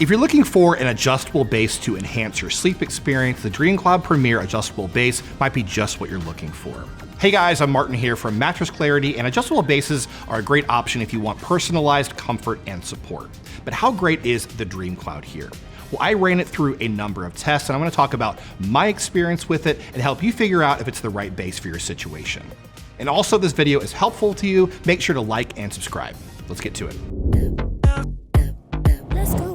If you're looking for an adjustable base to enhance your sleep experience, the DreamCloud Premier Adjustable Base might be just what you're looking for. Hey guys, I'm Martin here from Mattress Clarity, and adjustable bases are a great option if you want personalized comfort and support. But how great is the DreamCloud here? Well, I ran it through a number of tests, and I'm going to talk about my experience with it and help you figure out if it's the right base for your situation. And also, this video is helpful to you. Make sure to like and subscribe. Let's get to it. Let's go.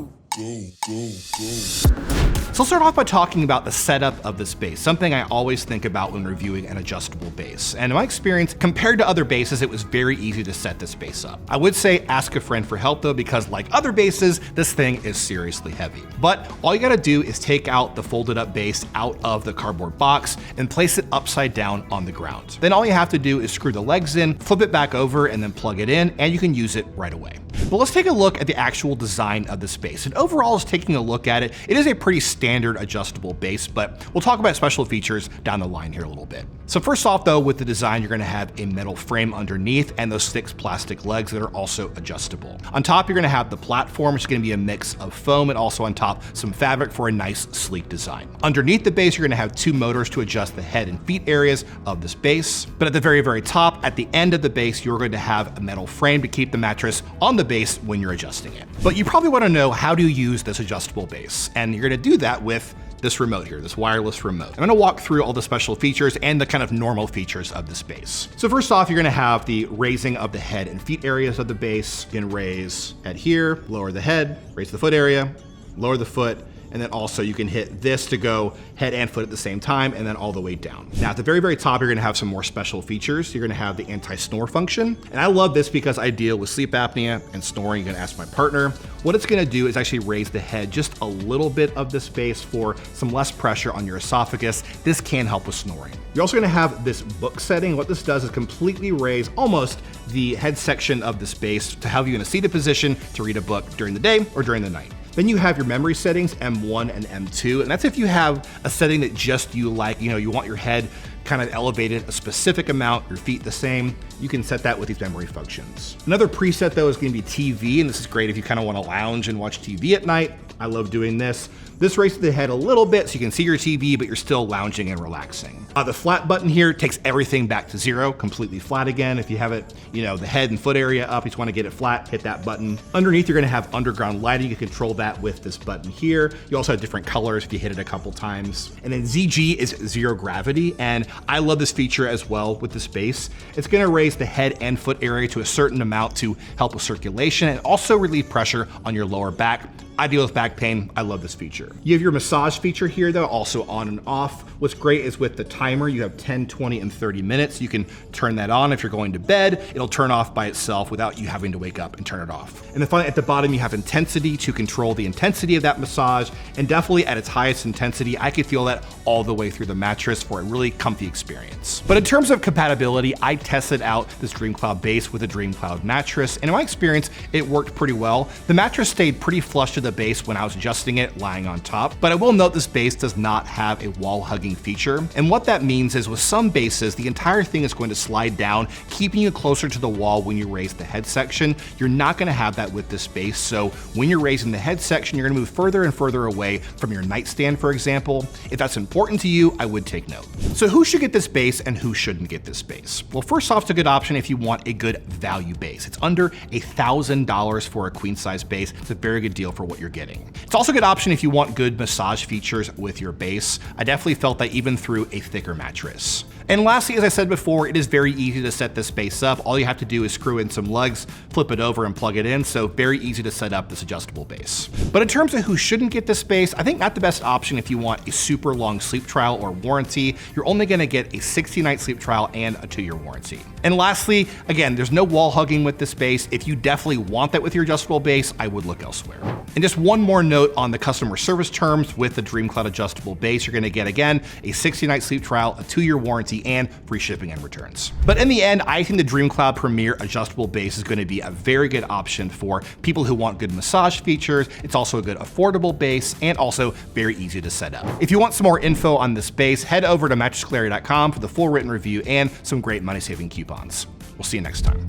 So I'll start off by talking about the setup of this base, something I always think about when reviewing an adjustable base. And in my experience, compared to other bases, it was very easy to set this base up. I would say ask a friend for help though, because like other bases, this thing is seriously heavy. But all you gotta do is take out the folded up base out of the cardboard box and place it upside down on the ground. Then all you have to do is screw the legs in, flip it back over, and then plug it in, and you can use it right away. But let's take a look at the actual design of this base. And overall, just taking a look at it, it is a pretty standard adjustable base, but we'll talk about special features down the line here a little bit. So first off though, with the design, you're gonna have a metal frame underneath and those 6 plastic legs that are also adjustable. On top, you're gonna have the platform, which is gonna be a mix of foam, and also on top, some fabric for a nice sleek design. Underneath the base, you're gonna have 2 motors to adjust the head and feet areas of this base. But at the very, very top, at the end of the base, you're going to have a metal frame to keep the mattress on the base when you're adjusting it. But you probably wanna know, how do you use this adjustable base? And you're gonna do that with this remote here, this wireless remote. I'm gonna walk through all the special features and the kind of normal features of this base. So first off, you're gonna have the raising of the head and feet areas of the base. You can raise head here, lower the head, raise the foot area, lower the foot, and then also you can hit this to go head and foot at the same time, and then all the way down. Now at the very, very top, you're gonna have some more special features. You're gonna have the anti-snore function. And I love this because I deal with sleep apnea and snoring. You're gonna ask my partner. What it's gonna do is actually raise the head just a little bit of the space for some less pressure on your esophagus. This can help with snoring. You're also gonna have this book setting. What this does is completely raise almost the head section of the space to have you in a seated position to read a book during the day or during the night. Then you have your memory settings, M1 and M2, and that's if you have a setting that just you like, you want your head kind of elevated a specific amount, your feet the same, you can set that with these memory functions. Another preset though is gonna be TV, and this is great if you kind of wanna lounge and watch TV at night. I love doing this. This raises the head a little bit so you can see your TV, but you're still lounging and relaxing. The flat button here takes everything back to 0, completely flat again. If you have it, the head and foot area up, you just wanna get it flat, hit that button. Underneath, you're gonna have underground lighting. You can control that with this button here. You also have different colors if you hit it a couple times. And then ZG is zero gravity, and I love this feature as well with this base. It's gonna raise the head and foot area to a certain amount to help with circulation and also relieve pressure on your lower back. I deal with back pain. I love this feature. You have your massage feature here though, also on and off. What's great is with the timer, you have 10, 20, and 30 minutes. You can turn that on if you're going to bed. It'll turn off by itself without you having to wake up and turn it off. And then finally at the bottom, you have intensity to control the intensity of that massage. And definitely at its highest intensity, I could feel that all the way through the mattress for a really comfy experience. But in terms of compatibility, I tested out this DreamCloud base with a DreamCloud mattress. And in my experience, it worked pretty well. The mattress stayed pretty flush to the base when I was adjusting it lying on top, but I will note this base does not have a wall hugging feature. And what that means is with some bases, the entire thing is going to slide down, keeping you closer to the wall when you raise the head section. You're not gonna have that with this base. So when you're raising the head section, you're gonna move further and further away from your nightstand, for example. If that's important to you, I would take note. So who should get this base and who shouldn't get this base? Well, first off, it's a good option if you want a good value base. It's under $1,000 for a queen size base. It's a very good deal for what you're getting. It's also a good option if you want good massage features with your base. I definitely felt that even through a thicker mattress. And lastly, as I said before, it is very easy to set this base up. All you have to do is screw in some lugs, flip it over, and plug it in. So very easy to set up this adjustable base. But in terms of who shouldn't get this base, I think not the best option if you want a super long sleep trial or warranty. You're only gonna get a 60-night sleep trial and a 2-year warranty. And lastly, again, there's no wall hugging with this base. If you definitely want that with your adjustable base, I would look elsewhere. And just one more note on the customer service terms with the DreamCloud Adjustable Base. You're gonna get, again, a 60-night sleep trial, a 2-year warranty, and free shipping and returns. But in the end, I think the DreamCloud Premier Adjustable Base is gonna be a very good option for people who want good massage features. It's also a good affordable base and also very easy to set up. If you want some more info on this base, head over to mattressclarity.com for the full written review and some great money-saving coupons. We'll see you next time.